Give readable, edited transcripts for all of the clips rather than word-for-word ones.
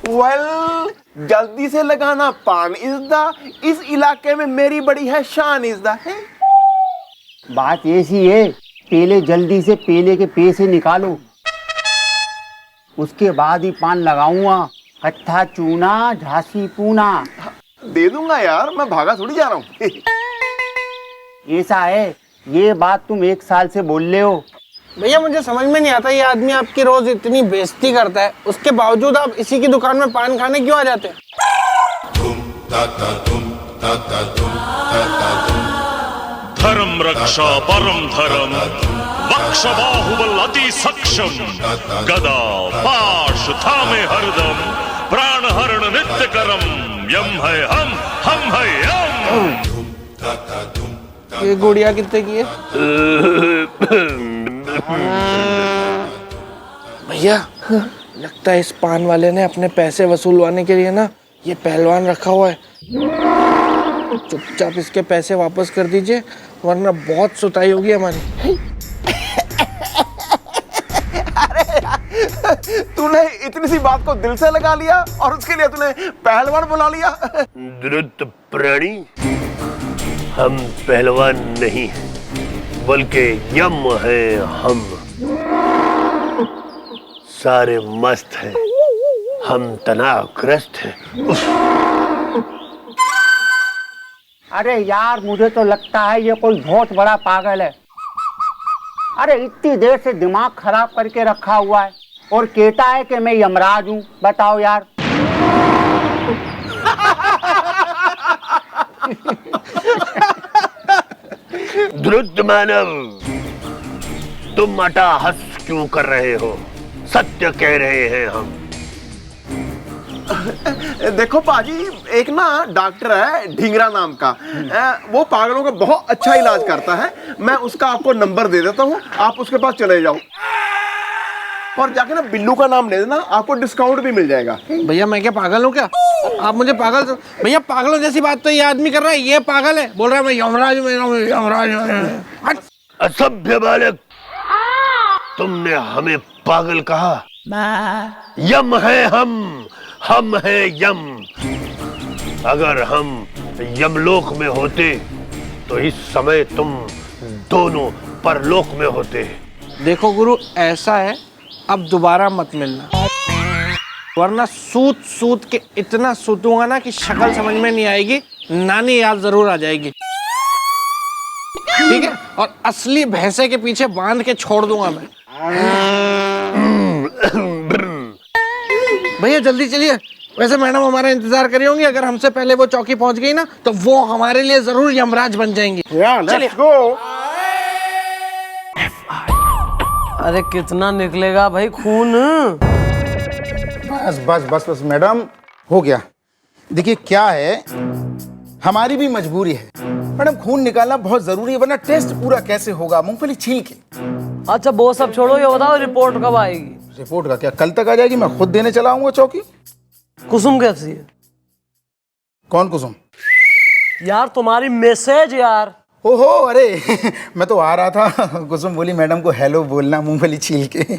Well, जल्दी से लगाना पान इज द, इस इलाके में मेरी बड़ी है शान इज द है। बात ऐसी है, पहले जल्दी से पेले के पैसे निकालो, उसके बाद ही पान लगाऊंगा। कत्था चूना झांसी पूना। दे दूंगा यार, मैं भागा थोड़ी जा रहा हूँ। ऐसा है, ये बात तुम 1 साल से बोल रहे हो। भैया मुझे समझ में नहीं आता, ये आदमी आपकी रोज इतनी बेइज्जती करता है, उसके बावजूद आप इसी की दुकान में पान खाने क्यों आ जाते हैं? धर्म रक्षा परम धर्म, वक्ष बाहुबल अति सक्षम, गदा पाश थामे हरदम, प्राण हरण नित्य करम, यम है हम है यम। ये गुड़िया कितने की है? भैया लगता है इस पान वाले ने अपने पैसे वसूलवाने के लिए ना ये पहलवान रखा हुआ है। चुपचाप इसके पैसे वापस कर दीजिए, वरना बहुत सुताई होगी हमारी। तूने इतनी सी बात को दिल से लगा लिया और उसके लिए तूने पहलवान बुला लिया। द्रुत प्राणी, हम पहलवान नहीं बल्कि यम है हम। सारे मस्त हैं, हम तनावग्रस्त हैं। अरे यार, मुझे तो लगता है ये कोई बहुत बड़ा पागल है। अरे इतनी देर से दिमाग खराब करके रखा हुआ है और कहता है कि मैं यमराज हूँ। बताओ यार। द्रुत मानव, तुम अट्टहास क्यों कर रहे हो? सत्य कह रहे हैं हम। देखो पाजी, एक ना डॉक्टर है ढींगरा नाम का, वो पागलों का बहुत अच्छा इलाज करता है। मैं उसका आपको नंबर दे देता हूँ, आप उसके पास चले जाओ और जाके ना बिल्लू का नाम ले देना, आपको डिस्काउंट भी मिल जाएगा। भैया मैं क्या पागल हूँ क्या? आप मुझे पागल, भैया पागलों जैसी बात तो ये आदमी कर रहा है, ये पागल है, बोल रहा है मैं यमराज हूँ, यमराज। असभ्य बालक, तुमने हमें पागल कहा। यम है हम है यम। अगर हम यमलोक में होते तो इस समय तुम दोनों परलोक में होते। देखो गुरु, ऐसा है, अब दोबारा मत मिलना, वरना सूत के इतना सूतूंगा ना कि शक्ल समझ में नहीं आएगी, नानी याद जरूर आ जाएगी। ठीक है? और असली भैंसे के पीछे बांध के छोड़ दूंगा मैं। भैया जल्दी चलिए, वैसे मैडम हमारा इंतजार कर रही होंगी, अगर हमसे पहले वो चौकी पहुंच गई ना तो वो हमारे लिए जरूर यमराज बन जाएंगी। Let's go. अरे कितना निकलेगा भाई खून? बस बस बस बस मैडम, हो गया। देखिए क्या है, हमारी भी मजबूरी है मैडम, खून निकालना बहुत जरूरी है, वरना टेस्ट पूरा कैसे होगा मूंगफली छील के। अच्छा वो सब छोड़ो, ये बताओ रिपोर्ट कब आएगी? रिपोर्ट का क्या, कल तक आ जाएगी, मैं खुद देने चला आऊंगा चौकी। कुसुम कैसी है? कौन कुसुम? यार तुम्हारी मैसेज यार। ओहो अरे मैं तो आ रहा था, कुसुम बोली मैडम को हेलो बोलना मूंगफली छील के।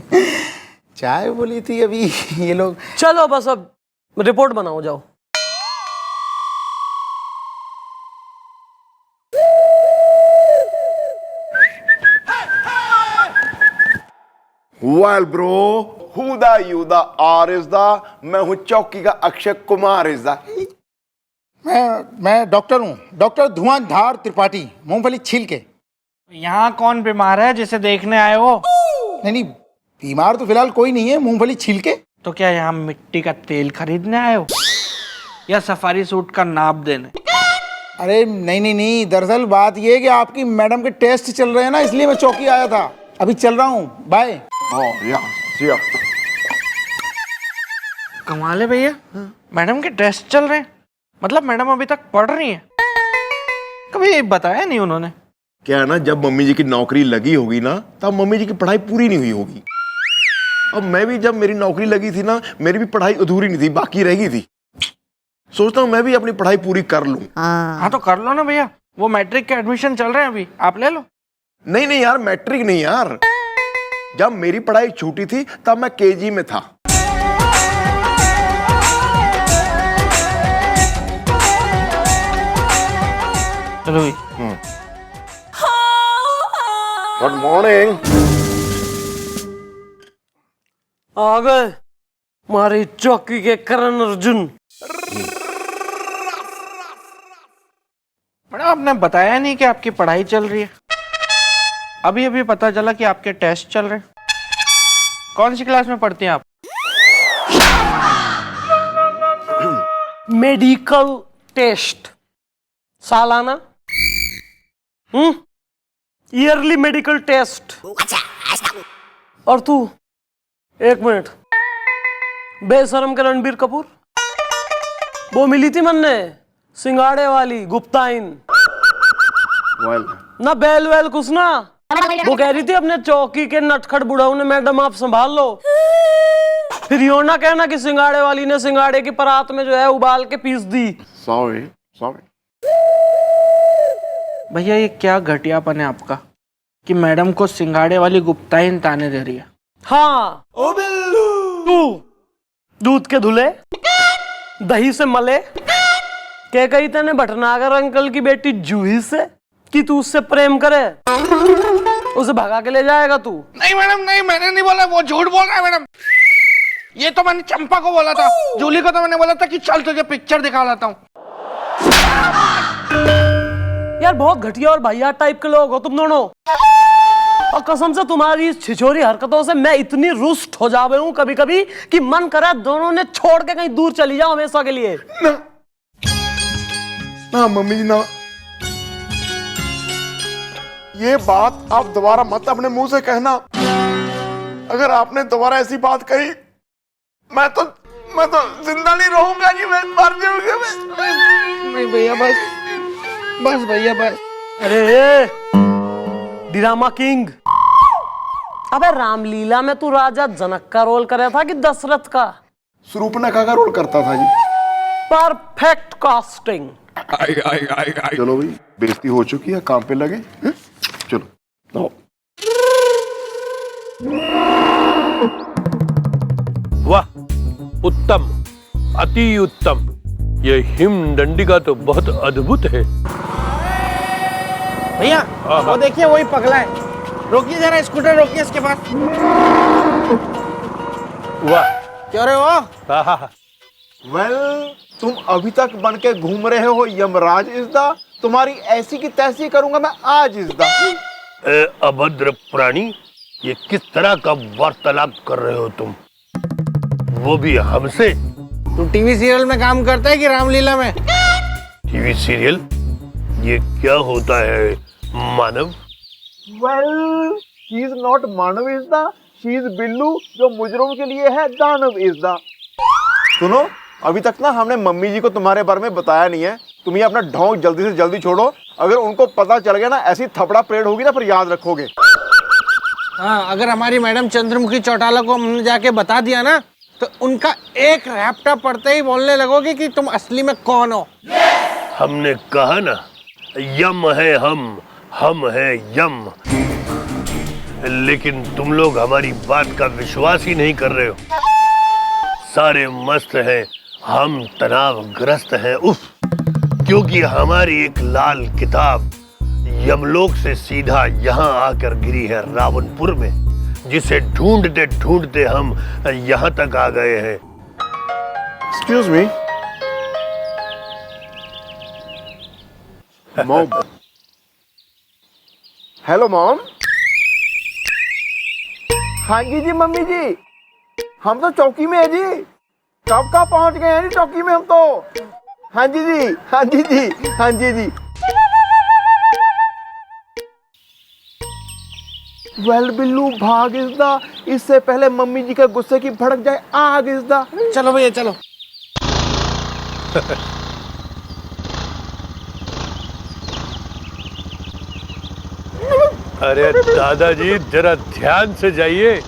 चाय बोली थी अभी ये लोग। चलो बस अब रिपोर्ट बनाओ, जाओ। Well bro, who the you the are is the, मैं हूँ चौकी का अक्षय कुमार इज द। मैं डॉक्टर हूँ, डॉक्टर धुआंधार त्रिपाठी, मूंगफली छील के। यहाँ कौन बीमार है जिसे देखने आए हो? नहीं, बीमार तो फिलहाल कोई नहीं है, मूंगफली छील के। तो क्या यहाँ मिट्टी का तेल खरीदने आए हो या सफारी सूट का नाप देने? अरे नहीं, दरअसल बात ये है कि आपकी मैडम के टेस्ट चल रहे हैं ना, इसलिए मैं चौकी आया था। अभी चल रहा हूँ, बाय। कमाल है भैया, मैडम के टेस्ट चल रहे हैं, मतलब मैडम अभी तक पढ़ रही हैं? कभी बताया नहीं उन्होंने। क्या है ना, जब मम्मी जी की नौकरी लगी होगी ना, तब मम्मी जी की पढ़ाई पूरी नहीं हुई होगी। अब मैं भी, जब मेरी नौकरी लगी थी ना, मेरी भी पढ़ाई अधूरी नहीं थी, बाकी रह गई थी। सोचता हूँ मैं भी अपनी पढ़ाई पूरी कर लूं। हाँ तो कर लो ना भैया, वो मैट्रिक के एडमिशन चल रहे हैं अभी, आप ले लो। नहीं यार, मैट्रिक नहीं यार, जब मेरी पढ़ाई छूटी थी तब मैं केजी में था। चलो भाई। Good morning. आ गए हमारी चौकी के करण अर्जुन। मैडम आपने बताया नहीं कि आपकी पढ़ाई चल रही है। अभी अभी पता चला कि आपके टेस्ट चल रहे हैं। कौन सी क्लास में पढ़ती हैं आप? मेडिकल टेस्ट सालाना, ईयरली मेडिकल टेस्ट। और तू, एक मिनट, बेशरम के रणबीर कपूर, वो मिली थी मन्ने सिंगाड़े वाली गुप्ताइन। वेल ना बैल वैल कुछ ना, वो कह रही थी अपने चौकी के नटखट बुढ़ाऊ ने मैडम आप संभाल लो। फिर यो ना कहना कि सिंगाड़े वाली ने सिंगाड़े की परात में जो है उबाल के पीस दी। Sorry sorry. भैया ये क्या घटियापन है आपका कि मैडम को सिंगाड़े वाली गुप्ताइन ताने दे रही है। हाँ तू दूध के धुले दही से मले क्या कही तेने भटनागर अंकल की बेटी जूही से कि तू उससे प्रेम करे, उसे भगा के ले जाएगा तू। नहीं मैडम नहीं, मैंने नहीं बोला, वो झूठ बोल रहा है मैडम। ये तो मैंने चंपा को बोला था, जूली को तो मैंने बोला था कि चल तुझे पिक्चर दिखा लाता हूँ। यार बहुत घटिया और भैया टाइप के लोग हो तुम दोनों, और कसम से तुम्हारी इस छिछोरी हरकतों से मैं इतनी रुष्ट हो जावे हूँ कभी कभी कि मन करे दोनों ने छोड़ के कहीं दूर चली जाओ हमेशा के लिए। ना मम्मी जी ना, ये बात आप दोबारा मत अपने मुंह से कहना। अगर आपने दोबारा ऐसी बात कही मैं तो जिंदा नहीं रहूंगा जी, मैं मर जाऊंगा। नहीं भैया बस बस भैया बस। अरे ड्रामा किंग, अबे रामलीला में तू राजा जनक का रोल कर रहा था कि दशरथ का? शूर्पणखा का रोल करता था जी। Perfect casting. चलो भाई, बेइज्जती हो चुकी है, काम पे लगे। चलो आओ। वाह, उत्तम, अति उत्तम। ये हिम दंडिका तो बहुत अद्भुत है। भैया वो देखिए वही पगला है, रोकिए जरा, स्कूटर रोकिए इसके पास। वाह, क्यों रे वो? वेल, तुम अभी तक बन के घूम रहे हो यमराज इज़दा, तुम्हारी ऐसी की तैसी करूंगा मैं आज इज़दा। अभद्र प्राणी, ये किस तरह का वार्तालाप कर रहे हो तुम, वो भी हमसे? तू टीवी सीरियल में काम करता है कि रामलीला में? TV serial? ये क्या होता है Manav? Well, she is not Manav इज़दा, शी इज बिल्लू, जो मुजरिम के लिए है दानव इज़दा। सुनो, अभी तक ना हमने मम्मी जी को तुम्हारे बारे में बताया नहीं है। तुम ये अपना ढोंग जल्दी से जल्दी छोड़ो, अगर उनको पता चल गया ना ऐसी थपड़ा परेड होगी ना, फिर याद रखोगे। हाँ, अगर हमारी मैडम चंद्रमुखी चौटाला को हमने जाके बता दिया ना, तो उनका एक रैप्टा पड़ते ही बोलने लगोगे कि तुम असली में कौन हो। हमने कहा ना, यम है हम है यम। लेकिन तुम लोग हमारी बात का विश्वास ही नहीं कर रहे हो। सारे मस्त हैं, हम तनावग्रस्त हैं। उफ, क्योंकि हमारी एक लाल किताब यमलोक से सीधा यहाँ आकर गिरी है रावणपुर में, जिसे ढूंढते ढूंढते हम यहाँ तक आ गए हैं। Excuse me mom. Hello mom. हाँ जी मम्मी जी, हम तो चौकी में है जी। कब का पहुंच गए हैं जी चौकी में हम तो। हाँ जी जी, हाँ जी जी, हाँ जी जी। वेल बिल्लू, भाग इज़दा, इससे पहले मम्मी जी के गुस्से की भड़क जाए आग इज़दा। चलो भैया चलो। अरे दादाजी, जरा ध्यान से जाइए।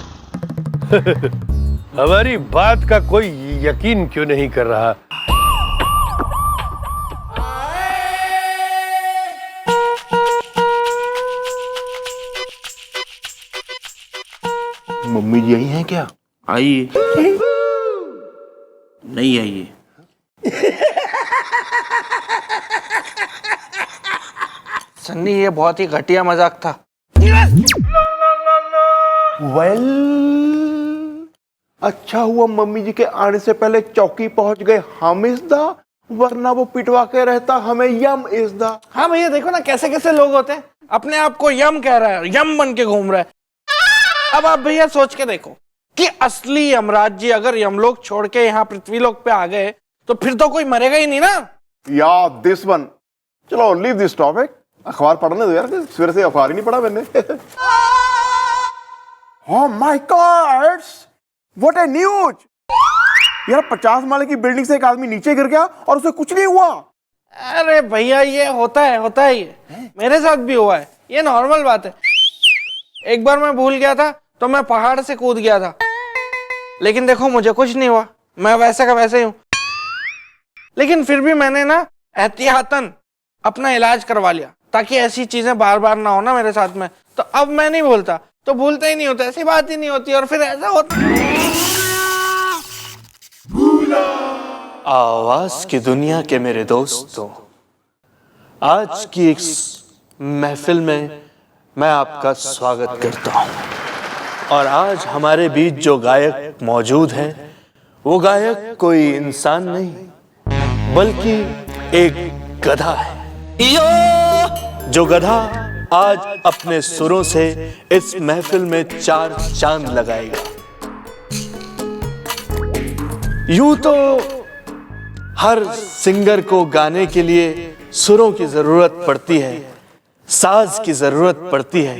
हमारी बात का कोई यकीन क्यों नहीं कर रहा? मम्मी जी आई हैं क्या? आइए। नहीं आइए। सन्नी ये बहुत ही घटिया मजाक था। वेल, अच्छा हुआ मम्मी जी के आने से पहले चौकी पहुंच गए हम इज़दा, वरना वो पिटवा के रहता हमें यम इज़दा। हाँ भैया देखो ना कैसे कैसे लोग होते हैं, अपने आप को यम कह रहा है, यम बन के घूम रहा है। अब आप भैया सोच के देखो कि असली यमराज जी अगर यमलोक छोड़ के यहाँ पृथ्वीलोक पे आ गए तो फिर तो कोई मरेगा ही नहीं ना। या दिस वन, चलो लीव दिस टॉपिक, अखबार पढ़ने दो यार, सवेरे से अखबार ही नहीं पढ़ा मैंने। Oh my God! What a news! यार 50 माले की बिल्डिंग से एक आदमी नीचे गिर गया और उसे कुछ नहीं हुआ। अरे भैया ये होता है ये मेरे साथ भी हुआ है, ये नॉर्मल बात है। एक बार मैं भूल गया था तो मैं पहाड़ से कूद गया था, लेकिन देखो मुझे कुछ नहीं हुआ, मैं वैसे का वैसे ही हूं। लेकिन फिर भी मैंने ना एहतियातन अपना इलाज करवा लिया ताकि ऐसी चीजें बार बार ना हो ना मेरे साथ में। तो अब मैं नहीं बोलता, तो भूलता ही नहीं होता, ऐसी बात ही नहीं होती और फिर ऐसा होता। आवाज की दुनिया के मेरे दोस्तों, आज की इस महफिल में मैं आपका स्वागत करता हूं। और आज हमारे बीच जो गायक मौजूद हैं वो गायक कोई इंसान नहीं बल्कि एक गधा है, जो गधा आज अपने सुरों से इस महफिल में 4 चांद लगाएगा। यूं तो हर सिंगर को गाने के लिए सुरों की जरूरत पड़ती है, साज की जरूरत पड़ती है,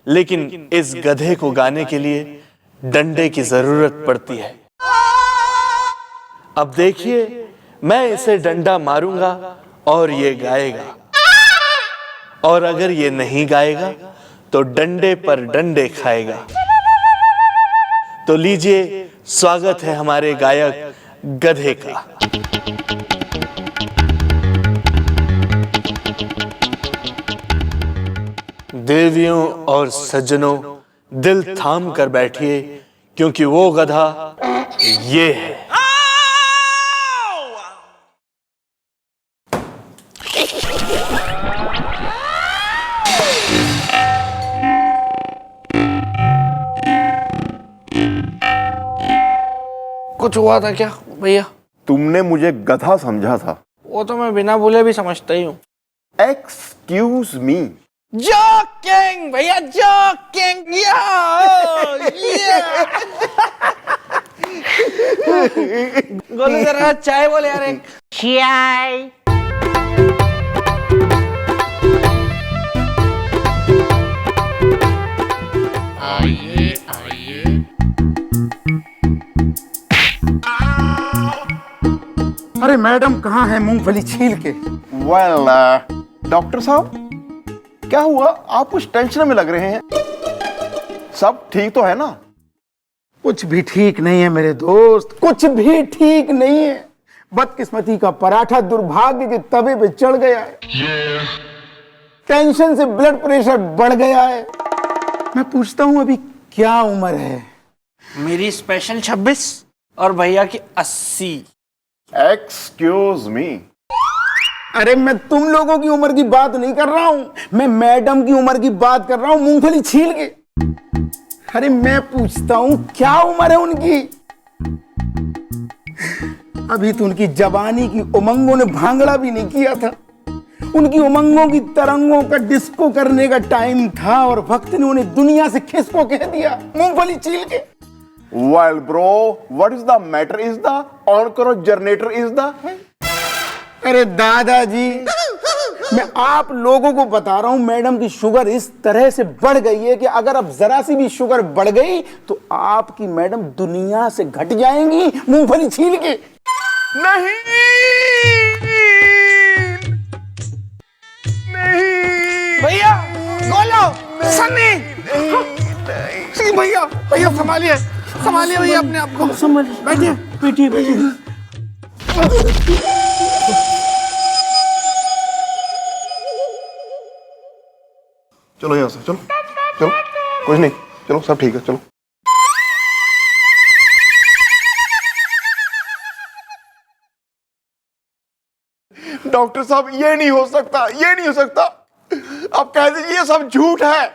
लेकिन इस गधे को गाने के लिए डंडे की जरूरत पड़ती है। अब देखिए, मैं इसे डंडा मारूंगा और ये गाएगा, और अगर ये नहीं गाएगा तो डंडे पर डंडे खाएगा। तो लीजिए, स्वागत है हमारे गायक गधे का। देवियों और सज्जनों, दिल थाम कर बैठिए क्योंकि वो गधा ये है। कुछ हुआ था क्या भैया? तुमने मुझे गधा समझा था। वो तो मैं बिना बोले भी समझता ही हूँ। Excuse me. जोकिंग भैया, जोकिंग। गोलू जरा चाय बोले यार एक। चाय। अरे मैडम कहाँ है मूंगफली छील के? वेल, डॉक्टर साहब क्या हुआ? आप कुछ टेंशन में लग रहे हैं। सब ठीक तो है ना? कुछ भी ठीक नहीं है मेरे दोस्त, कुछ भी ठीक नहीं है। बदकिस्मती का पराठा दुर्भाग्य के तवे पे चढ़ गया है। टेंशन से ब्लड प्रेशर बढ़ गया है। मैं पूछता हूं अभी क्या उम्र है? मेरी स्पेशल 26 और भैया की 80। Excuse me. अरे मैं तुम लोगों की उम्र की बात नहीं कर रहा हूं, मैं मैडम की उम्र की बात कर रहा हूं, मूंगफली छील के। अरे मैं पूछता हूं क्या उम्र है उनकी? अभी तो उनकी जवानी की उमंगों ने भांगड़ा भी नहीं किया था। उनकी उमंगों की तरंगों का डिस्को करने का टाइम था और वक्त ने उन्हें दुनिया से खिसको कह दिया मूंगफली छील के। Well bro, what is the matter? Is the on करो जनरेटर इज द। अरे दादाजी, मैं आप लोगों को बता रहा हूं मैडम की शुगर इस तरह से बढ़ गई है कि अगर अब जरा सी भी शुगर बढ़ गई तो आपकी मैडम दुनिया से घट जाएंगी मूंगफली छील के। नहीं भैया, गोलो, सन्नी। भैया, भैया संभालिए, संभालिए भैया अपने आप को। संभालिए, बैठिए, बैठिए, बैठिए। चलो यहाँ से, चलो चलो, कुछ नहीं, चलो सब ठीक है, चलो। डॉक्टर साहब ये नहीं हो सकता, ये नहीं हो सकता। आप कह दीजिए ये सब झूठ है।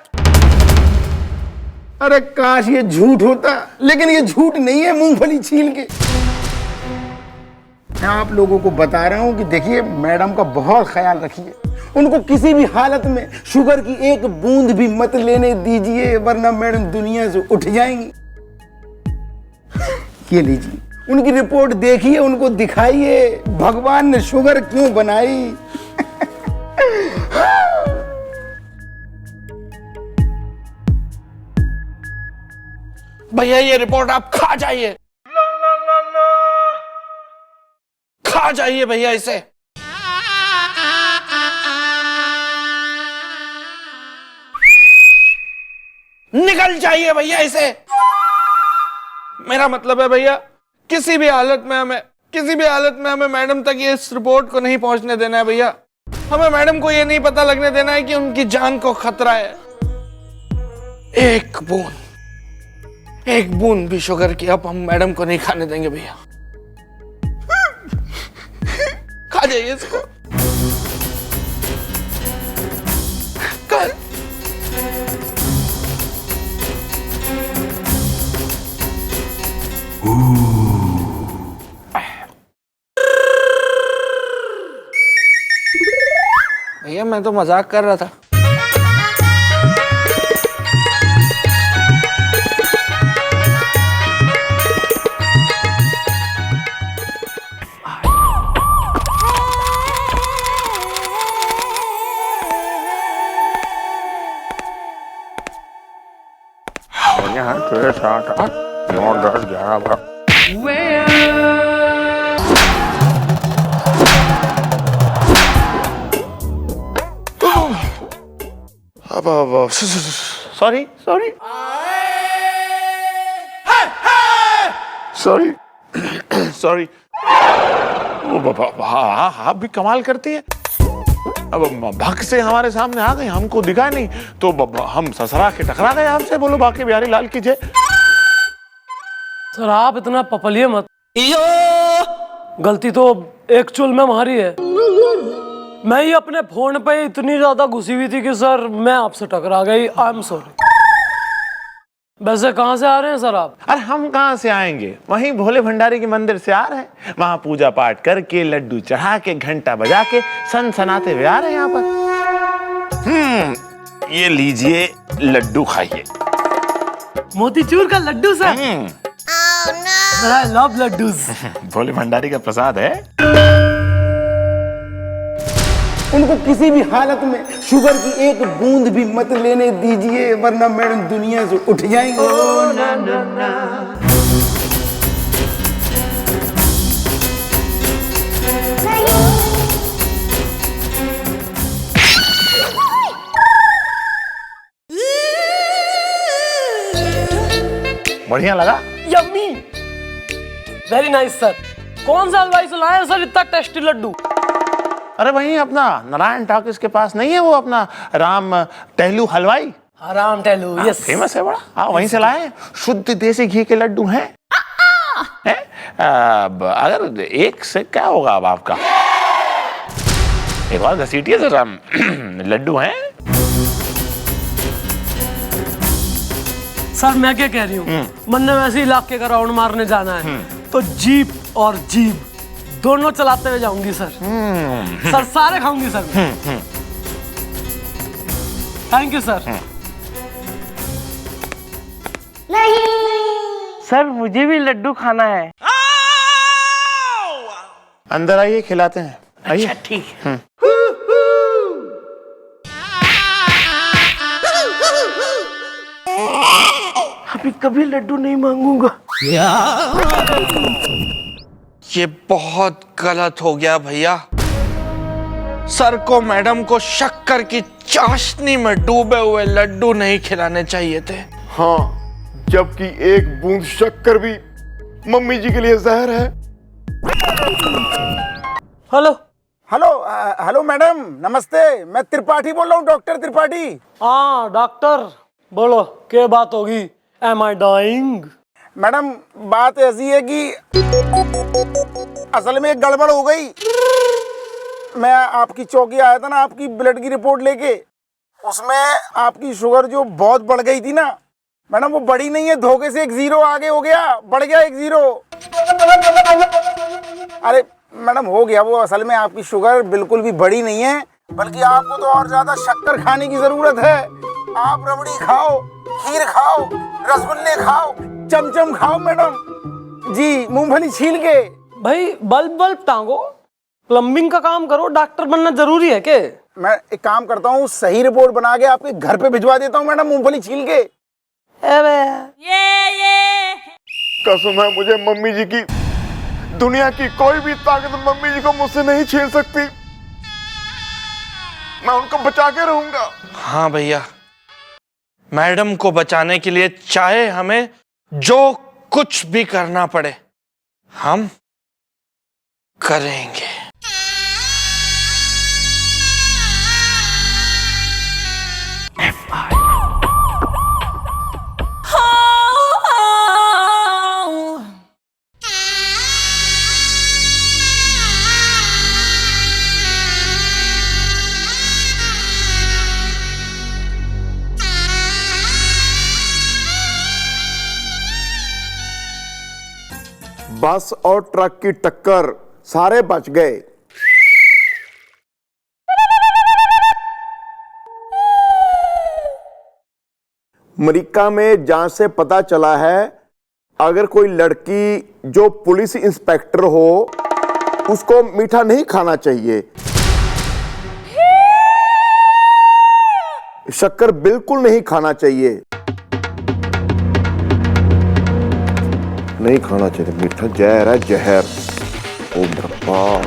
अरे काश ये झूठ होता, लेकिन ये झूठ नहीं है मूंगफली छील के। मैं आप लोगों को बता रहा हूं कि देखिए मैडम का बहुत ख्याल रखिए, उनको किसी भी हालत में शुगर की एक बूंद भी मत लेने दीजिए, वरना मैडम दुनिया से उठ जाएंगी। ये लीजिए, उनकी रिपोर्ट देखिए, उनको दिखाइए भगवान ने शुगर क्यों बनाई। भैया ये रिपोर्ट आप खा जाइए, खा जाइए भैया इसे। निकल जाइए भैया इसे। मेरा मतलब है भैया किसी भी हालत में हमें मैडम तक ये इस रिपोर्ट को नहीं पहुंचने देना है भैया। हमें मैडम को ये नहीं पता लगने देना है कि उनकी जान को खतरा है। एक बूंद भी शुगर की अब हम मैडम को नहीं खाने देंगे भैया। खा जाइए इसको। भैया मैं तो मजाक कर रहा था। यहाँ 6, 7, 8, 9, 10, 11, 12। Sorry sorry. आप भी कमाल करती है। अब भग से हमारे सामने आ गई, हमको दिखा नहीं तो हम ससरा के टकरा गए आपसे। बोलो बाकी बिहारी लाल की जय। सर आप इतना पपलिए मत, गलती तो एक्चुअल में हमारी है। मैं ही अपने फोन पे इतनी ज्यादा घुसी हुई थी कि सर मैं आपसे टकरा गई। I am sorry. वैसे कहाँ से आ रहे हैं सर आप? अरे हम कहाँ से आएंगे, वहीं भोले भंडारी के मंदिर से आ रहे हैं। वहां पूजा पाठ करके, लड्डू चढ़ा के, घंटा बजा के सनसनाते हुए आ रहे हैं यहाँ पर। ये लीजिए लड्डू खाइए। मोतीचूर का लड्डू sir? I love laddoos. Bhole Bhandari का प्रसाद है। उनको किसी भी हालत में शुगर की एक बूंद भी मत लेने दीजिए, वरना मैडम दुनिया से उठ जाएंगे। बढ़िया लगा? Yummy, very nice sir. कौन सा हलवाई से लाए हैं सर इतना टेस्टी लड्डू? अरे वहीं अपना नारायण टॉकीज के पास नहीं है वो अपना राम टहलू हलवाई? राम टहलू, यस, फेमस है बड़ा। हाँ वहीं से लाए हैं। शुद्ध देसी घी के लड्डू हैं। अगर एक से क्या होगा अब आपका, एक और घसीटिए जरा। लड्डू हैं सर। मैं क्या कह रही हूँ, मन ने वैसे इलाके का राउंड मारने जाना है तो जीप और जीप दोनों चलाते हुए जाऊंगी सर। सर सारे खाऊंगी sir. Thank you sir. Sir मुझे भी लड्डू खाना है। अंदर आइए, खिलाते हैं। आइए। अच्छा ठीक है। अभी कभी लड्डू नहीं मांगूंगा। ये बहुत गलत हो गया भैया। सर को मैडम को शक्कर की चाशनी में डूबे हुए लड्डू नहीं खिलाने चाहिए थे। हाँ, जबकि एक बूंद शक्कर भी मम्मी जी के लिए जहर है। हेलो हेलो हेलो मैडम, नमस्ते। मैं त्रिपाठी बोल रहा हूँ, डॉक्टर त्रिपाठी। हाँ डॉक्टर बोलो, क्या बात होगी? एम आई डाइंग? मैडम बात ऐसी है कि असल में एक गड़बड़ हो गई। मैं आपकी चौकी आया था ना आपकी ब्लड की रिपोर्ट लेके, उसमें आपकी शुगर जो बहुत बढ़ गई थी ना मैडम, वो बढ़ी नहीं है, धोखे से 1 0 आगे हो गया, बढ़ गया 1 0। अरे मैडम हो गया वो, असल में आपकी शुगर बिल्कुल भी बढ़ी नहीं है, बल्कि आपको तो और ज्यादा शक्कर खाने की जरूरत है। आप रबड़ी खाओ, खीर खाओ, रसगुल्ले खाओ, चमचम खाओ मैडम जी, मूंगफली छील के। भाई बल्ब टांगो, प्लम्बिंग का काम करो, डॉक्टर बनना जरूरी है के? मैं एक काम करता हूँ, सही रिपोर्ट बना के आपके घर पे भिजवा देता हूँ मैडम, मूंगफली छील के। कसम है मुझे मम्मी जी की, दुनिया की कोई भी ताकत मम्मी जी को मुझसे नहीं छीन सकती। मैं उनको बचा के रहूंगा। हाँ भैया, मैडम को बचाने के लिए चाहे हमें जो कुछ भी करना पड़े हम करेंगे। बस और ट्रक की टक्कर, सारे बच गए। अमेरिका में जांच से पता चला है, अगर कोई लड़की जो पुलिस इंस्पेक्टर हो उसको मीठा नहीं खाना चाहिए, शक्कर बिल्कुल नहीं खाना चाहिए, नहीं खाना चाहिए मीठा, जहर है जहर। ओ बाप,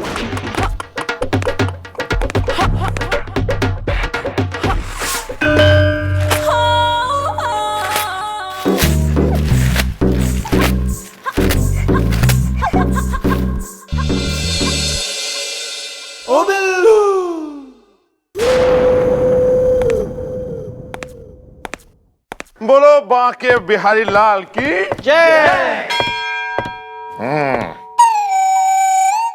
ओ बिल्लू। बोलो बांके बिहारी लाल की जय।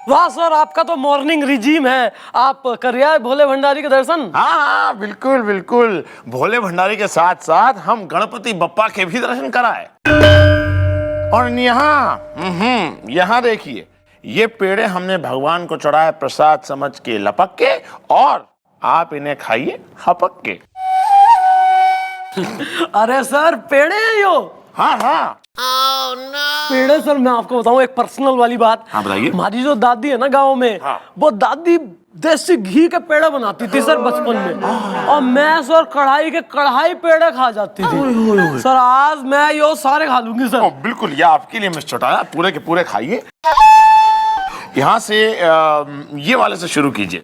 वाह सर, आपका तो मॉर्निंग रिजीम है, आप करिए भोले भंडारी के दर्शन। हाँ बिल्कुल बिल्कुल, भोले भंडारी के साथ साथ हम गणपति बप्पा के भी दर्शन कराए। और यहाँ देखिए, ये पेड़े हमने भगवान को चढ़ाए प्रसाद समझ के लपक के, और आप इन्हें खाइए हपक के। अरे सर पेड़े हैं यो? हाँ हाँ पेड़े सर, मैं आपको बताऊं एक पर्सनल वाली बात। हाँ बताइए। हमारी जो दादी है ना गांव में, वो दादी देसी घी के पेड़े बनाती थी सर बचपन में, और मैं सर कढ़ाई के कढ़ाई पेड़े खा जाती थी सर। आज मैं यो सारे खा लूंगी सर। बिल्कुल, ये आपके लिए मैं छुटाया, पूरे के पूरे खाइए। यहाँ से ये वाले से शुरू कीजिए।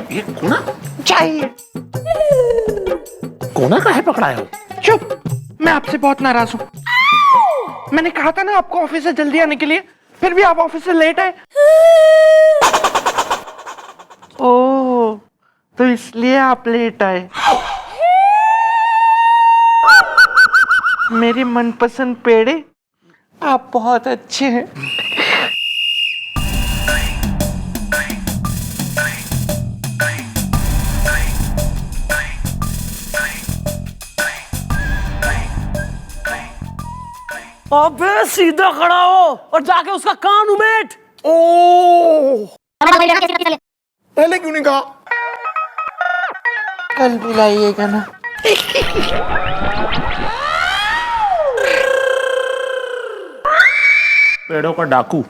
ये कोना चाहिए, कोना काहे पकड़ाए हो? चुप, मैं आपसे बहुत नाराज हूँ। मैंने कहा था ना आपको ऑफिस से जल्दी आने के लिए, फिर भी आप ऑफिस से लेट आए। ओह, तो इसलिए आप लेट आए। मेरे मनपसंद पेड़े, आप बहुत अच्छे हैं। अबे सीधा खड़ा हो और जाके उसका कान उमेट। ओ पहले क्यों नहीं कहा? कल बुलाइएगा ना। पेड़ों का डाकू,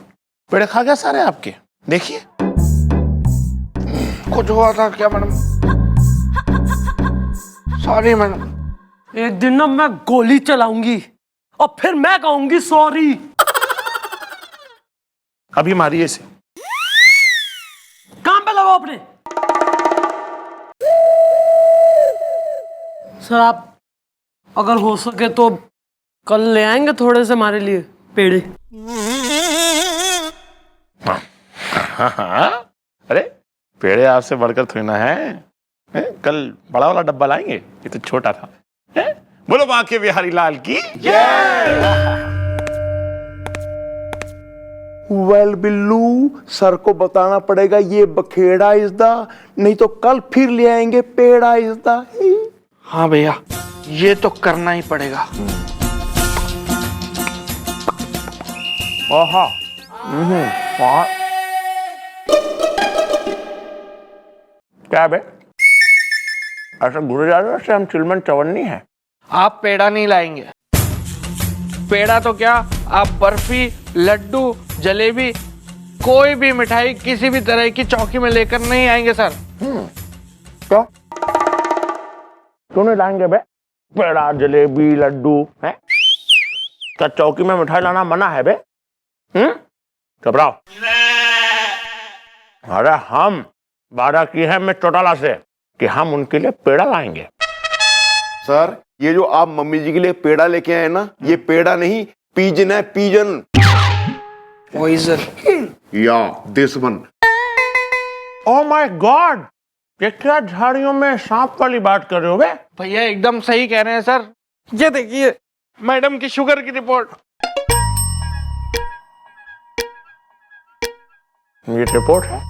पेड़ खा गया सारे आपके। देखिए कुछ हुआ था क्या मैडम? Sorry madam. एक दिन ना मैं गोली चलाऊंगी और फिर मैं कहूंगी सॉरी। अभी मारिए इसे। काम पे लगाओ अपने। सर आप अगर हो सके तो कल ले आएंगे थोड़े से हमारे लिए पेड़े। हाँ, अरे पेड़े आपसे बढ़कर थोड़ी ना है। कल बड़ा वाला डब्बा लाएंगे, ये तो छोटा था। हैं? बोलो बांके बिहारी लाल की। वेल बिल्लू, सर को बताना पड़ेगा ये बखेड़ा इज द, नहीं तो कल फिर ले आएंगे पेड़ा इज द। हाँ भैया, ये तो करना ही पड़ेगा। ओहा, क्या बे, ऐसा घुरे जा रहे हो? हम चिलमन चवन्नी है। आप पेड़ा नहीं लाएंगे। पेड़ा तो क्या, आप बर्फी, लड्डू, जलेबी, कोई भी मिठाई किसी भी तरह की चौकी में लेकर नहीं आएंगे सर। क्यों? क्यों नहीं लाएंगे बे? पेड़ा, जलेबी, लड्डू है? क्या चौकी में मिठाई लाना मना है बे? घबराओ। अरे हम वादा की है मैं चौटाला से कि हम उनके लिए पेड़ा लाएंगे। सर, ये जो आप मम्मी जी के लिए पेड़ा लेके आए ना, ये पेड़ा नहीं, पीजन है, पीजन। या this one. Oh my God, ये क्या झाड़ियों में सांप वाली बात कर रहे हो बे? भैया एकदम सही कह रहे हैं सर। ये देखिए मैडम की शुगर की रिपोर्ट। ये रिपोर्ट है?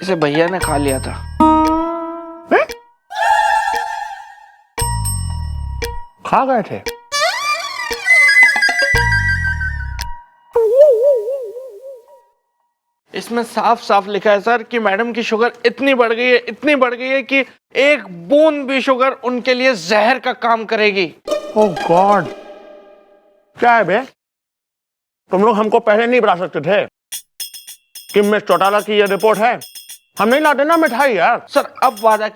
इसे भैया ने खा लिया था। खा गए थे? इसमें साफ साफ लिखा है सर कि मैडम की शुगर इतनी बढ़ गई है, इतनी बढ़ गई है कि एक बूंद भी शुगर उनके लिए जहर का काम करेगी। ओह गॉड, क्या है बे? तुम लोग हमको पहले नहीं बता सकते थे कि मिस चौटाला की ये रिपोर्ट है? हम नहीं लाते ना मिठाई यार। सर अब वादा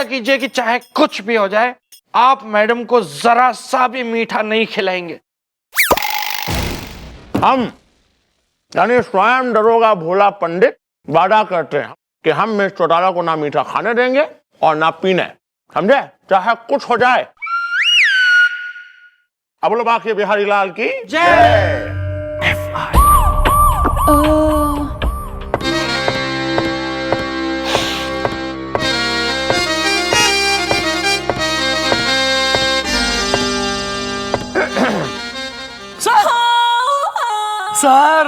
कीजिए कि चाहे कुछ भी हो जाए, आप मैडम को जरा सा भी मीठा नहीं खिलाएंगे। हम यानी स्वयं दरोगा भोला पंडित वादा करते हैं कि हम मिस चौटाला को ना मीठा खाने देंगे और ना पीने, समझे? चाहे कुछ हो जाए। अब बोलो बांके बिहारी लाल की जय। सर,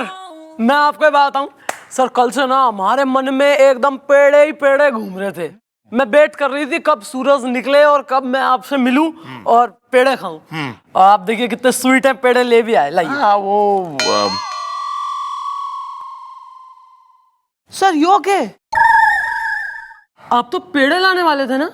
मैं आपको बात बताऊं सर, कल से ना हमारे मन में एकदम पेड़े ही पेड़े घूम रहे थे। मैं वेट कर रही थी कब सूरज निकले और कब मैं आपसे मिलूं और पेड़े खाऊं। और आप देखिए कितने स्वीट है, पेड़े ले भी आए। लाइए। हाँ, वो सर यो के आप तो पेड़े लाने वाले थे ना?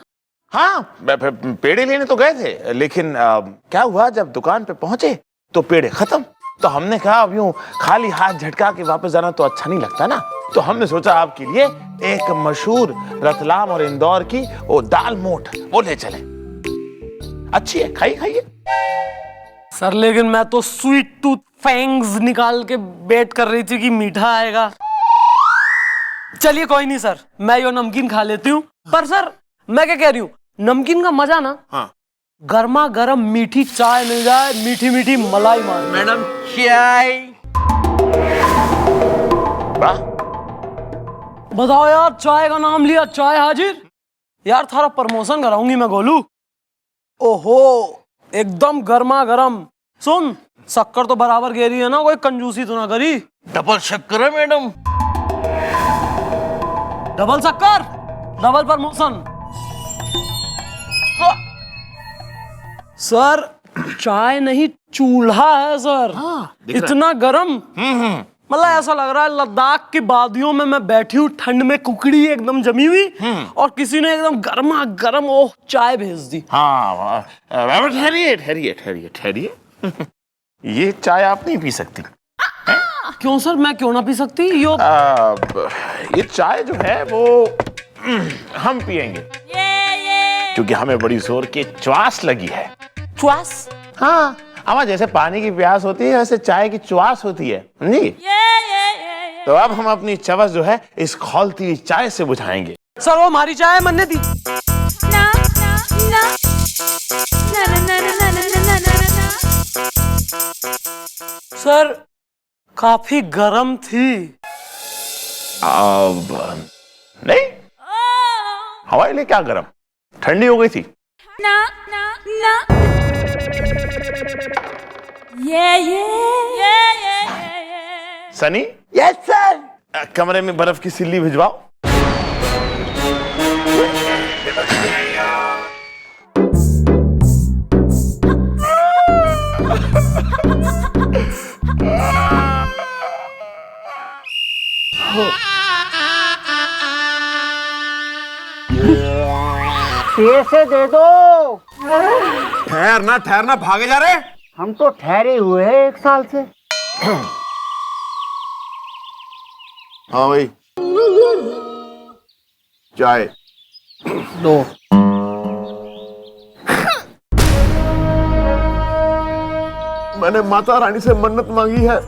हाँ, पेड़े लेने तो गए थे, लेकिन क्या हुआ जब दुकान पे पहुंचे तो पेड़े खत्म। तो हमने कहा अब यूं खाली हाथ झटका के वापस जाना तो अच्छा नहीं लगता ना, तो हमने सोचा आपके लिए एक मशहूर रतलाम और इंदौर की वो दाल मोठ वो ले चले। अच्छी है, खाइए। सर लेकिन मैं तो स्वीट टूथ फैंग्स निकाल के वेट कर रही थी कि मीठा आएगा। चलिए कोई नहीं सर, मैं यो नमकीन खा लेती हूँ। पर सर मैं क्या कह रही हूँ, नमकीन का मजा ना गर्मा गर्म मीठी चाय मिल जाए, मीठी मीठी मलाई मार। मैडम चाय। बताओ यार, चाय का नाम लिया, चाय हाजिर। यार थारा प्रमोशन कराऊंगी मैं गोलू। ओहो एकदम गर्मा गर्म। सुन, शक्कर तो बराबर गेरी है ना, कोई कंजूसी तो ना करी। डबल शक्कर है मैडम। डबल शक्कर, डबल प्रमोशन। सर चाय नहीं चूल्हा है सर। इतना गरम, मतलब ऐसा लग रहा है लद्दाख की वादियों में मैं बैठी हूँ, ठंड में कुकड़ी एकदम जमी हुई और किसी ने एकदम गर्मा गर्म ओह चाय भेज दी। हाँ, ठहरिए। ये चाय आप नहीं पी सकती। क्यों सर, मैं क्यों ना पी सकती? ये चाय जो है वो हम पिएंगे क्योंकि हमें बड़ी जोर की च्वास लगी है। च्वास? हाँ, हमारे जैसे पानी की प्यास होती है वैसे चाय की च्वास होती है, समझी? तो अब हम अपनी चवस जो है इस खौलती हुई चाय से बुझाएंगे। सर वो हमारी चाय मनने दी। सर काफी गर्म थी। अब नहीं, हवाई लिए क्या गरम, ठंडी हो गई थी। ना ना ना ये सनी, यस सर। कमरे में बर्फ की सिल्ली भिजवाओ। पैसे दे दो। ठहरना भागे जा रहे। हम तो ठहरे हुए हैं 1 साल से। हाँ भाई, चाय दो। मैंने माता रानी से मन्नत मांगी है,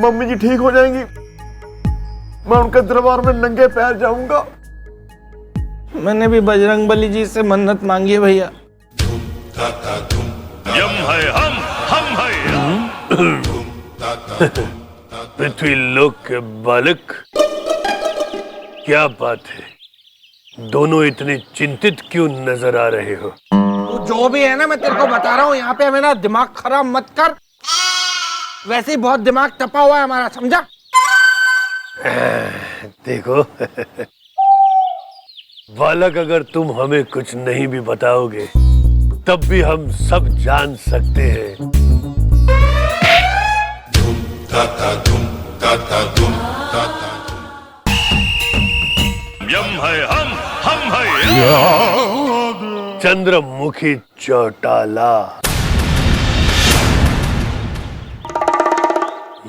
मम्मी जी ठीक हो जाएंगी, मैं उनके दरबार में नंगे पैर जाऊंगा। मैंने भी बजरंगबली जी से मन्नत मांगी है भैया। यम है हम है यम। पृथ्वी लोक के बालक, क्या बात है, दोनों इतने चिंतित क्यों नजर आ रहे हो? तू जो भी है ना, मैं तेरे को बता रहा हूँ, यहाँ पे मेरा दिमाग खराब मत कर। वैसे ही बहुत दिमाग तपा हुआ है हमारा, समझा? देखो बालक, अगर तुम हमें कुछ नहीं भी बताओगे तब भी हम सब जान सकते हैं। यम है हम है यम। चंद्रमुखी चौटाला,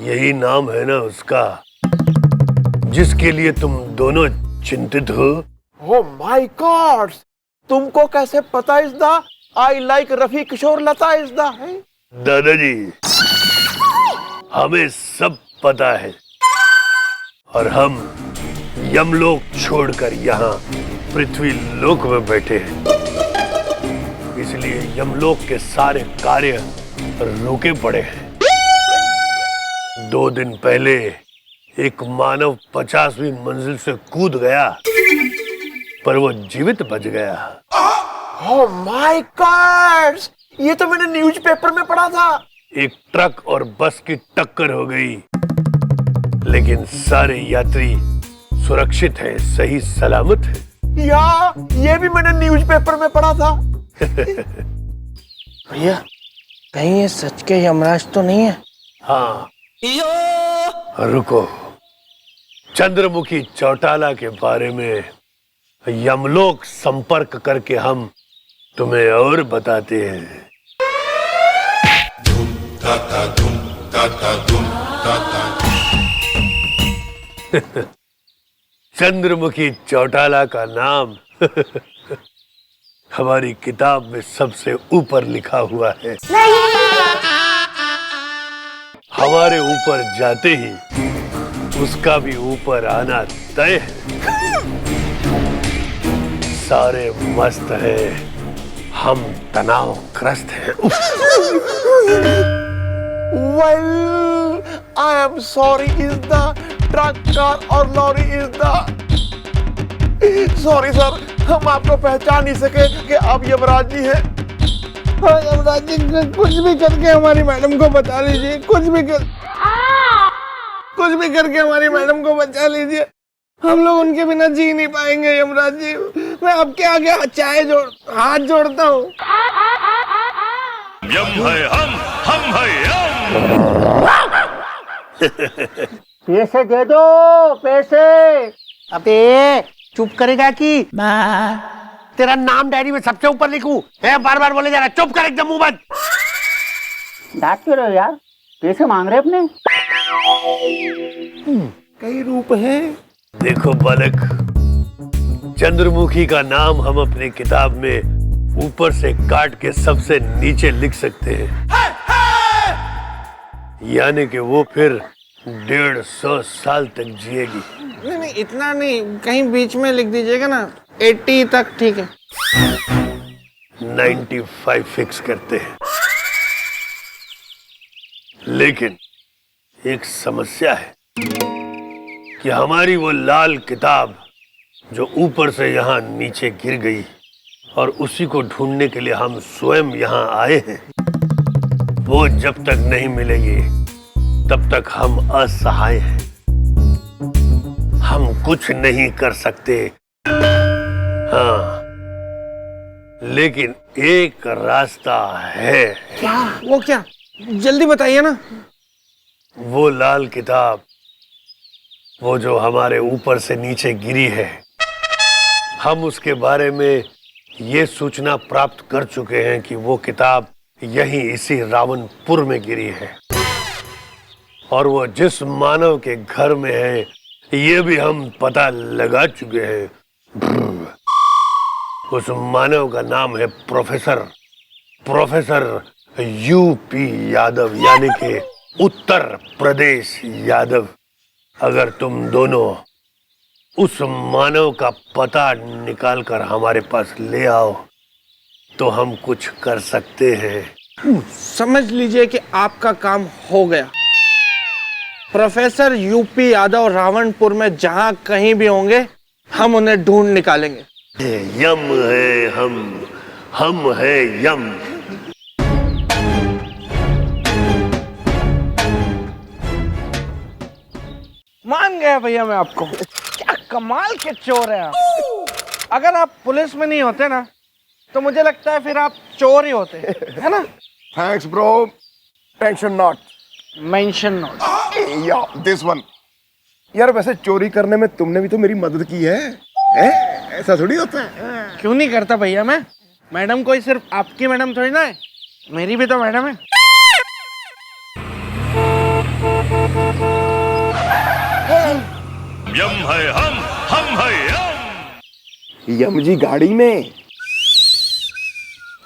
यही नाम है ना उसका, जिसके लिए तुम दोनों चिंतित हो? ओ माय गॉड, तुमको कैसे पता इस दा? आई लाइक रफी किशोर लता इस दा है। दादाजी, हमें सब पता है और हम यमलोक छोड़कर यहाँ पृथ्वी लोक में बैठे हैं, इसलिए यमलोक के सारे कार्य रुके पड़े हैं। 2 दिन पहले एक मानव 50वीं मंजिल से कूद गया, पर वो जीवित बच गया। ओ माय गॉड, ये तो मैंने न्यूज़पेपर में पढ़ा था। एक ट्रक और बस की टक्कर हो गई, लेकिन सारे यात्री सुरक्षित हैं, सही सलामत हैं। या ये भी मैंने न्यूज़पेपर में पढ़ा था। भैया, कहीं ये सच के यमराज तो नहीं है? हाँ, रुको, चंद्रमुखी चौटाला के बारे में यमलोक संपर्क करके हम तुम्हें और बताते हैं। चंद्रमुखी चौटाला का नाम हमारी किताब में सबसे ऊपर लिखा हुआ है। हमारे ऊपर जाते ही उसका भी ऊपर आना तय है। सारे मस्त हैं, हम तनावग्रस्त हैं। Well, I am sorry is the truck car और lorry is the sorry sir, हम आपको पहचान नहीं सके कि आप यमराज जी हैं। यमराज जी, कुछ भी करके हमारी मैडम को बता लीजिए, कुछ भी करके हमारी मैडम को बचा लीजिए। हम लोग उनके बिना जी नहीं पाएंगे यमराज जी। मैं आपके आगे हाथ जोड़ता हूँ। यम है हम है यम। पैसे दे दो, पैसे। अबे चुप करेगा कि तेरा नाम डायरी में सबसे ऊपर लिखूं? है बार बार बोले जा रहा, चुप कर, एकदम मुंह बंद। डांट क्यों रहे हो यार? पैसे मांग रहे अपने। कई रूप हैं। देखो बालक, चंद्रमुखी का नाम हम अपनी किताब में ऊपर से काट के सबसे नीचे लिख सकते हैं, यानी कि वो फिर 150 साल तक जिएगी। नहीं, इतना नहीं, कहीं बीच में लिख दीजिएगा ना, 80 तक ठीक है। 95 फिक्स करते हैं, लेकिन एक समस्या है कि हमारी वो लाल किताब जो ऊपर से यहाँ नीचे गिर गई और उसी को ढूंढने के लिए हम स्वयं यहाँ आए हैं। वो जब तक नहीं मिलेगी तब तक हम असहाय हैं। हम कुछ नहीं कर सकते। हाँ, लेकिन एक रास्ता है। क्या? वो क्या? जल्दी बताइए ना। वो लाल किताब, वो जो हमारे ऊपर से नीचे गिरी है, हम उसके बारे में ये सूचना प्राप्त कर चुके हैं कि वो किताब यहीं इसी रावणपुर में गिरी है। और वो जिस मानव के घर में है ये भी हम पता लगा चुके हैं। उस मानव का नाम है प्रोफेसर यूपी यादव, यानी कि उत्तर प्रदेश यादव। अगर तुम दोनों उस मानव का पता निकाल कर हमारे पास ले आओ तो हम कुछ कर सकते हैं। समझ लीजिए कि आपका काम हो गया। प्रोफेसर यूपी यादव रावणपुर में जहां कहीं भी होंगे हम उन्हें ढूंढ निकालेंगे। यम है हम है यम। मान गया भैया मैं आपको। क्या कमाल के चोर हैं आप। अगर आप पुलिस में नहीं होते ना तो मुझे लगता है फिर आप चोर ही होते, है ना? Thanks bro, tension not, mention note. या दिस वन। यार वैसे चोरी करने में तुमने भी तो मेरी मदद की है? ऐसा थोड़ी होता है। क्यों नहीं करता भैया मैं? मैडम कोई सिर्फ आपकी मैडम थोड़ी ना है, मेरी भी तो मैडम है। यम है हम है यम। यम जी गाड़ी में।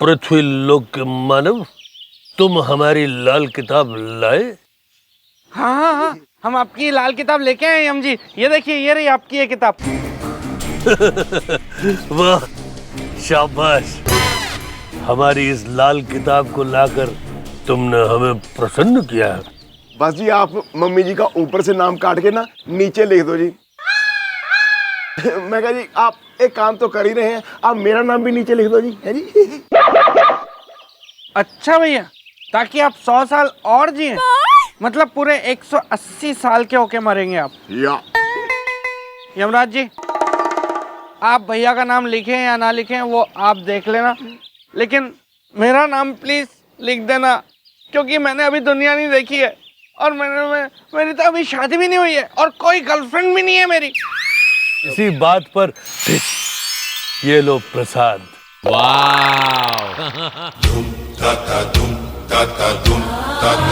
पृथ्वी लोक के मानव, तुम हमारी लाल किताब लाए? हाँ, हम आपकी लाल किताब लेके आए यम जी। ये देखिए, ये रही आपकी ये किताब। वाह, शाबाश। हमारी इस लाल किताब को लाकर तुमने हमें प्रसन्न किया। बस जी आप मम्मी जी का ऊपर से नाम काट के ना नीचे लिख दो जी। मैं कहा जी आप एक काम तो कर ही रहे हैं, आप मेरा नाम भी नीचे लिख दो जी, है जी? अच्छा भैया, ताकि आप 100 साल और जिए, मतलब पूरे 180 साल के होके मरेंगे आप। या यमराज जी, आप भैया का नाम लिखें या ना लिखें वो आप देख लेना, लेकिन मेरा नाम प्लीज लिख देना, क्योंकि मैंने अभी दुनिया नहीं देखी है और मेरी तो अभी शादी भी नहीं हुई है और कोई गर्लफ्रेंड भी नहीं है मेरी। इसी बात पर ये लो प्रसाद।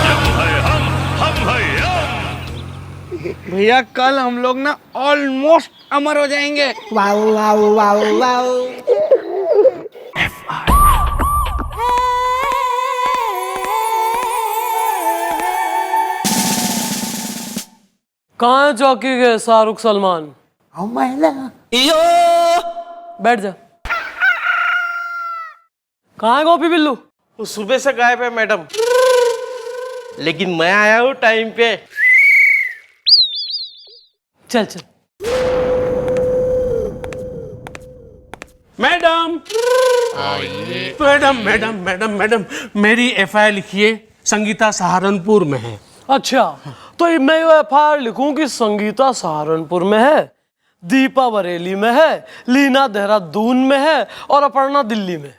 यम है हम है यम। भैया कल हम लोग ना ऑलमोस्ट अमर हो जाएंगे। कहाँ है चौकी के शाहरुख सलमान? बैठ जा। कहाँ है गोपी बिल्लू? वो सुबह से गायब है मैडम, लेकिन मैं आया हूँ टाइम पे। चल चल। Madam madam madam madam madam मेरी एफआईआर लिखिए, संगीता सहारनपुर में है। अच्छा, तो मैं एफआईआर लिखूं कि संगीता सहारनपुर में है, दीपा बरेली में है, लीना देहरादून में है और अपर्णा दिल्ली में।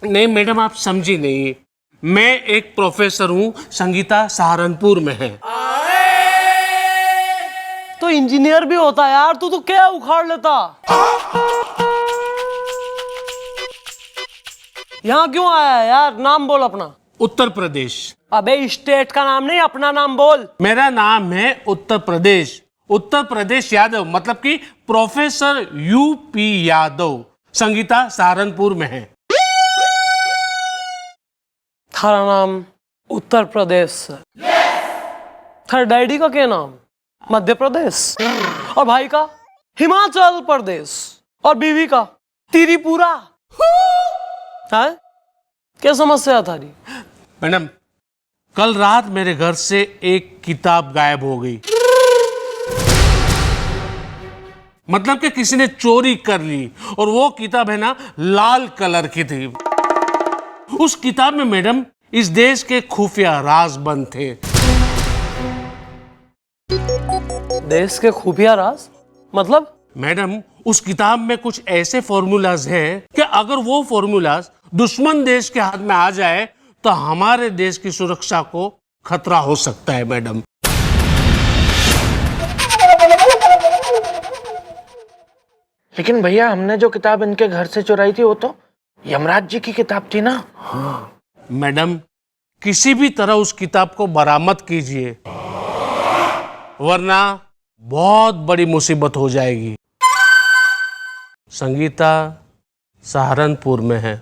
नहीं मैडम, आप समझी नहीं। मैं एक प्रोफेसर हूँ, संगीता सहारनपुर में है। तो इंजीनियर भी होता यार, तू तो क्या उखाड़ लेता। यहाँ क्यों आया है यार? नाम बोल अपना। उत्तर प्रदेश। अबे स्टेट का नाम नहीं, अपना नाम बोल। मेरा नाम है उत्तर प्रदेश, उत्तर प्रदेश यादव, मतलब कि प्रोफेसर यूपी यादव, संगीता सहारनपुर में है। थारा नाम उत्तर प्रदेश। थारे डैडी का क्या नाम? मध्य प्रदेश। और भाई का हिमाचल प्रदेश। और बीवी का त्रिपुरा। है क्या समस्या थारी? मैडम, कल रात मेरे घर से एक किताब गायब हो गई। मतलब कि किसी ने चोरी कर ली, और वो किताब है ना लाल कलर की थी। उस किताब में मैडम इस देश के खुफिया राज बंद थे। देश के खुफिया राज मतलब? मैडम उस किताब में कुछ ऐसे फॉर्मूलाज हैं कि अगर वो फॉर्मूलाज दुश्मन देश के हाथ में आ जाए तो हमारे देश की सुरक्षा को खतरा हो सकता है मैडम। लेकिन भैया हमने जो किताब इनके घर से चुराई थी वो तो यमराज जी की किताब थी ना। मैडम किसी भी तरह उस किताब को बरामद कीजिए, वरना बहुत बड़ी मुसीबत हो जाएगी। संगीता सहारनपुर में है।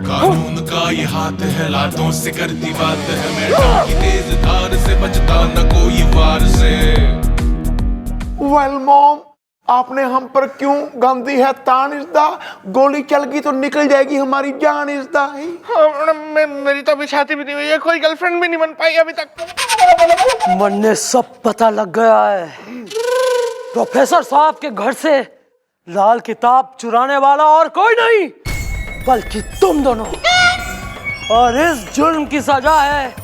कानून का ये हाथ है, लातों से करती बात है, मैदान की तेज धार से बचता न कोई वार से। वेल मॉम, आपने हम पर क्यों गांधी है तान इज़दा? गोली चल गई तो निकल जाएगी हमारी जान इज़दा। मेरी तो अभी शादी भी नहीं हुई है, कोई गर्लफ्रेंड भी नहीं बन पाई अभी तक। मन्ने सब पता लग गया है। प्रोफेसर साहब के घर से लाल किताब चुराने वाला और कोई नहीं बल्कि तुम दोनों, और इस जुर्म की सजा है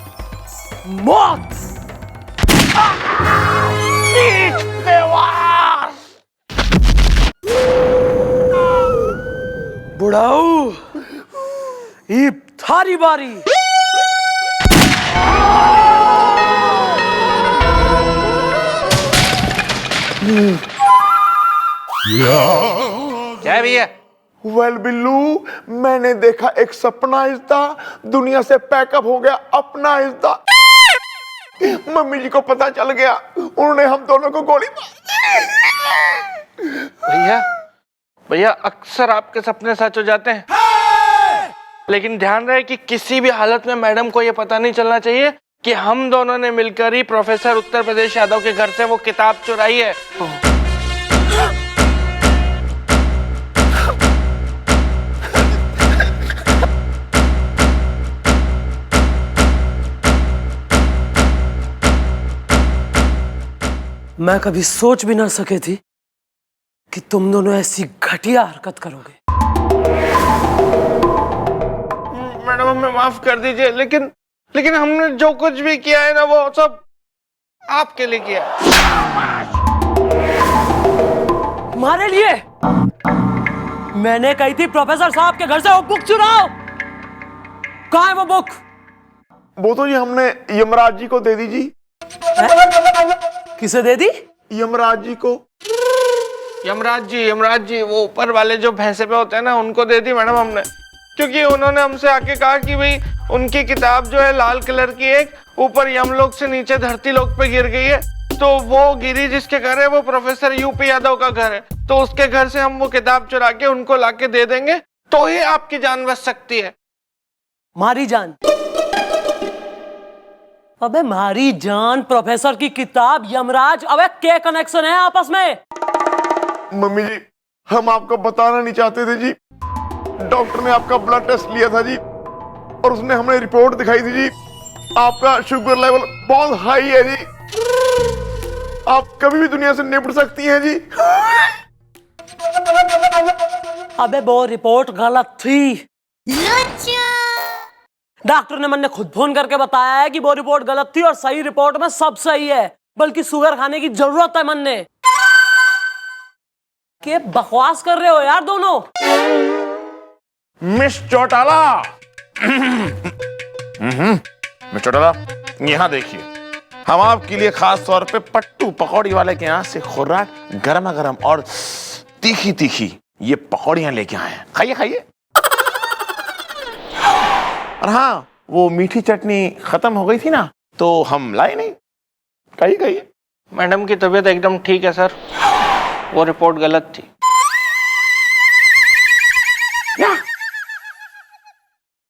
मौत। बुढ़ाऊ, ये थारी बारी। क्या है भैया? वेल बिल्लू, मैंने देखा एक सपना इज़दा, दुनिया से पैकअप हो गया अपना इज़दा। मम्मी जी को पता चल गया, उन्होंने हम दोनों को गोली मार दी। भैया भैया अक्सर आपके सपने सच हो जाते हैं, लेकिन ध्यान रहे कि किसी भी हालत में मैडम को यह पता नहीं चलना चाहिए कि हम दोनों ने मिलकर ही प्रोफेसर उत्तर प्रदेश यादव के घर से वो किताब चुराई है। मैं कभी सोच भी ना सके थी कि तुम दोनों ऐसी घटिया हरकत करोगे। मैडम हमें माफ कर दीजिए, लेकिन हमने जो कुछ भी किया है ना वो सब आपके लिए किया है। तुम्हारे लिए? मैंने कही थी प्रोफेसर साहब के घर से वो बुक चुराओ। कहाँ है वो बुक? वो तो जी हमने यमराज जी को दे दी जी। किसे दे दी? यमराज जी को। यमराज जी वो ऊपर वाले जो भैंसे पे होते हैं ना, उनको दे दी मैडम हमने, क्योंकि उन्होंने हमसे आके कहा कि भाई उनकी किताब जो है लाल कलर की एक ऊपर यमलोक से नीचे धरती लोक पे गिर गई है, तो वो गिरी जिसके घर है वो प्रोफेसर यूपी यादव का घर है, तो उसके घर से हम वो किताब चुरा के उनको लाके दे देंगे तो ही आपकी जान बच सकती है। मारी जान? अबे मारी जान, प्रोफेसर की किताब, यमराज, अबे क्या कनेक्शन है आपस में? मम्मी जी, हम आपको बताना नहीं चाहते थे जी। डॉक्टर ने आपका ब्लड टेस्ट लिया था जी, और उसने हमें रिपोर्ट दिखाई थी जी, आपका शुगर लेवल बहुत हाई है जी। आप कभी भी दुनिया से निपट सकती हैं जी। अबे वो रिपोर्ट गलत थी। डॉक्टर ने मैंने खुद फोन करके बताया है कि वो रिपोर्ट गलत थी और सही रिपोर्ट में सब सही है, बल्कि शुगर खाने की जरूरत है मन्ने। के बकवास कर रहे हो यार दोनों? मिस चौटाला, मिस चौटाला, यहाँ देखिए, हम आपके लिए खास तौर पे पट्टू पकौड़ी वाले के यहाँ से खुर्राक गरमा गरम और तीखी तीखी ये पकौड़ियां लेके आए हैं, खाइए खाइए। और हाँ, वो मीठी चटनी खत्म हो गई थी ना, तो हम लाए नहीं। खाइए खाइए। मैडम की तबीयत एकदम ठीक है सर, वो रिपोर्ट गलत थी।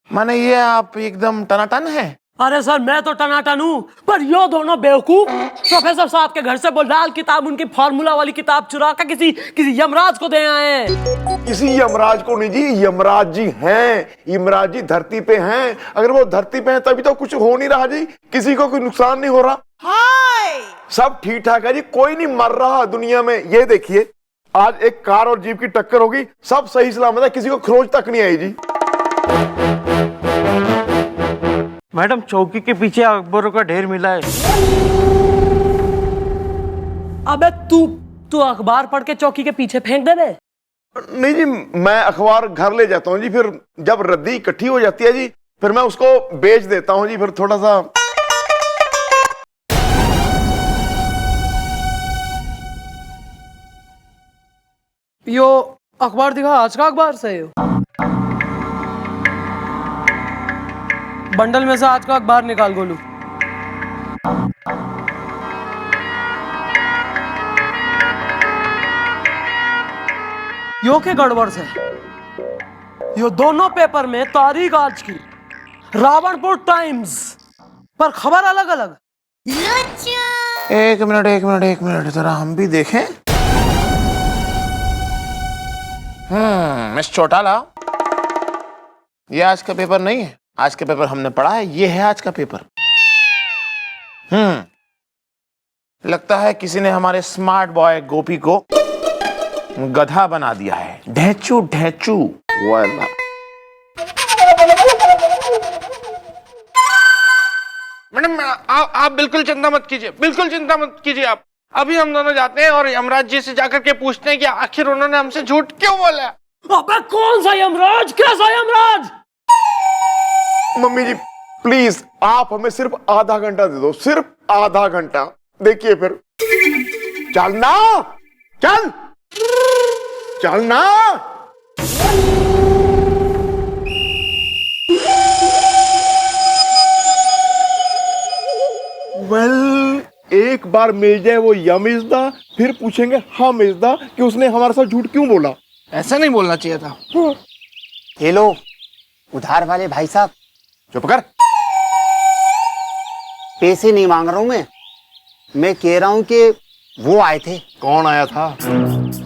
माने ये आप एकदम टनाटन है? अरे सर मैं तो टनाटन हूँ, पर यो दोनों बेवकूफ प्रोफेसर साहब के घर से वो लाल किताब, उनकी फार्मूला वाली किताब चुरा कर किसी यमराज को दे आए हैं। किसी यमराज को नहीं जी, यमराज जी हैं। यमराज जी धरती पे हैं। अगर वो धरती पे हैं तभी तो कुछ हो नहीं रहा जी, किसी को कोई नुकसान नहीं हो रहा। सब ठीक ठाक है जी, कोई नहीं मर रहा दुनिया में। ये देखिए, आज एक कार और जीप की टक्कर होगी, सब सही सलामत है, किसी को खरोच तक नहीं आई जी। मैडम चौकी के पीछे अखबारों का ढेर मिला है। अबे तू अखबार पढ़ के चौकी के पीछे फेंक दे बे। नहीं जी, मैं अखबार घर ले जाता हूँ जी, फिर जब रद्दी इकट्ठी हो जाती है जी, फिर मैं उसको बेच देता हूँ जी, फिर थोड़ा सा। यो अखबार दिखा, आज का अखबार से यो बंडल में से आज का अखबार निकाल गोलू। यो के गड़बड़ से यो दोनों पेपर में तारीख आज की, रावणपुर टाइम्स पर खबर अलग अलग। एक मिनट जरा हम भी देखें। मिस चौटाला, ये आज का पेपर नहीं है। आज का पेपर हमने पढ़ा है, ये है आज का पेपर। लगता है किसी ने हमारे स्मार्ट बॉय गोपी को गधा बना दिया है। ढेंचू ढेंचू वाला। मैडम आप बिल्कुल चिंता मत कीजिए, बिल्कुल चिंता मत कीजिए। आप अभी हम दोनों जाते हैं और यमराज जी से जाकर के पूछते हैं कि आखिर उन्होंने हमसे झूठ क्यों बोला। अबे कौन सा यमराज, कैसा यमराज? मम्मी जी प्लीज, आप हमें सिर्फ आधा घंटा दे दो, सिर्फ आधा घंटा। देखिए फिर चलना, चलना। वेल, एक बार मिल जाए वो यमिज़दा, फिर पूछेंगे हम इज़दा कि उसने हमारे साथ झूठ क्यों बोला। ऐसा नहीं बोलना चाहिए था। ये लो उधार वाले भाई साहब। चुप कर। पैसे नहीं मांग रहा हूं मैं कह रहा हूं कि वो आए थे। कौन आया था?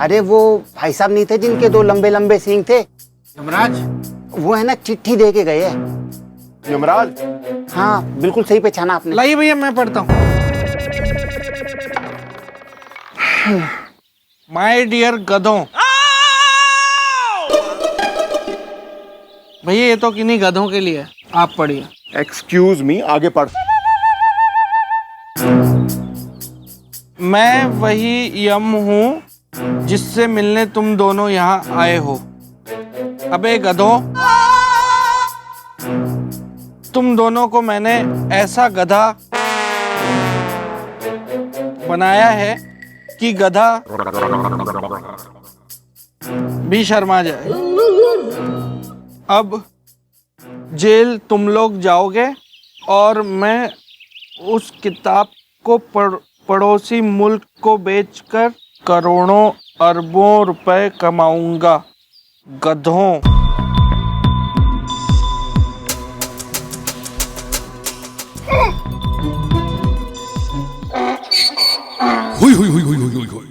अरे वो भाई साहब नहीं थे जिनके दो लंबे लंबे सींग थे? यमराज। वो है ना, चिट्ठी दे के गए। यमराज? हाँ बिल्कुल सही पहचाना आपने। लाइए भैया मैं पढ़ता हूँ। माय डियर गधों। भैया ये तो किन्हीं गधों के लिए, आप पढ़िए। एक्सक्यूज मी, आगे पढ़। मैं वही यम हूँ जिससे मिलने तुम दोनों यहाँ आए हो। अबे गधों, तुम दोनों को मैंने ऐसा गधा बनाया है कि गधा भी शर्मा जाए। अब जेल तुम लोग जाओगे और मैं उस किताब को पड़ोसी मुल्क को बेचकर करोड़ों अरबों रुपए कमाऊंगा। गधों। हुई हुई हुई हुई हुई हुई।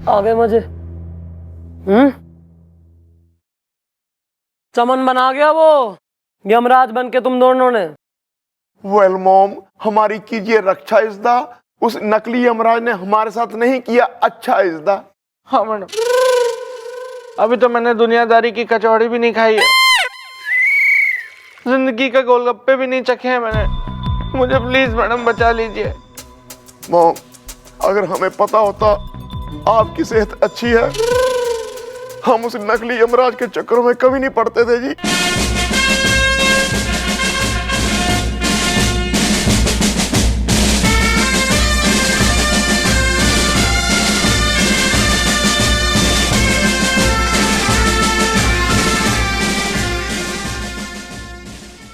आगे मुझे चमन बना गया वो यमराज बन के तुम दोनों ने। वेल मॉम, हमारी कीजिए रक्षा इज़दा। उस नकली यमराज ने हमारे साथ नहीं किया अच्छा इज़दा। हाँ मैडम, अभी तो मैंने दुनियादारी की कचौड़ी भी नहीं खाई है, जिंदगी के गोलगप्पे भी नहीं चखे हैं मैंने। मुझे प्लीज मैडम बचा लीजिए। मॉम, अगर हमें पता होता आपकी सेहत अच्छी है, हम उस नकली यमराज के चक्करों में कभी नहीं पड़ते थे जी।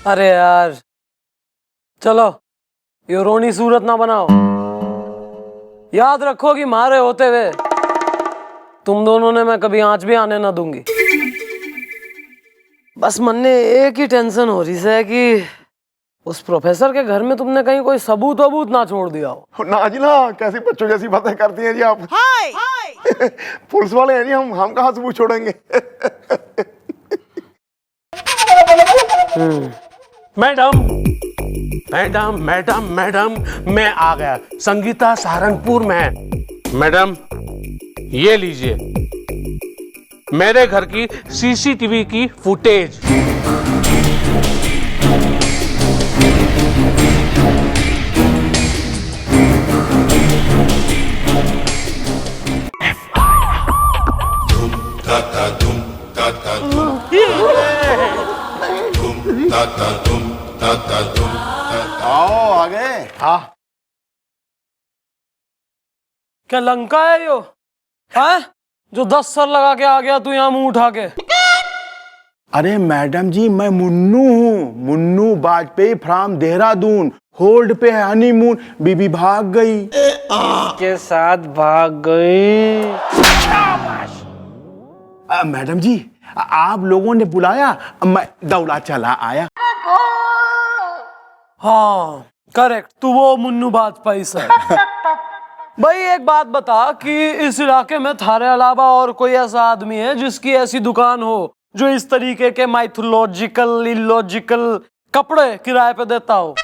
अरे यार चलो ये रोनी सूरत ना बनाओ। याद रखो कि मारे होते हुए तुम दोनों ने मैं कभी आंच भी आने ना दूंगी। बस मन में एक ही टेंशन हो रही है कि उस प्रोफेसर के घर में तुमने कहीं कोई सबूत वबूत ना छोड़ दिया हो। ना जी ना, कैसी बच्चों जैसी बातें करती हैं जी आप। पुलिस वाले हैं जी, हम कहाँ सबूत छोड़ेंगे। मैडम मैडम मैडम मैडम मैं आ गया, संगीता सहारनपुर में। मैडम ये लीजिए मेरे घर की सीसीटीवी की फुटेज। आओ आगे। हाँ क्या लंका है यो? है जो 10 सर लगा के आ गया तू यहाँ मुंह उठा के। अरे मैडम जी मैं मुन्नू हूँ, मुन्नू वाजपेयी फ्रॉम देहरादून। होल्ड पे है हनीमून। बीबी भाग गई। के साथ भाग गई। मैडम जी आप लोगों ने बुलाया, मैं दौड़ा चला आया। हाँ करेक्ट, तू वो मुन्नू वाजपेयी सर। भाई एक बात बता कि इस इलाके में थारे अलावा और कोई ऐसा आदमी है जिसकी ऐसी दुकान हो जो इस तरीके के माइथोलॉजिकल इलॉजिकल कपड़े किराए पे देता हो?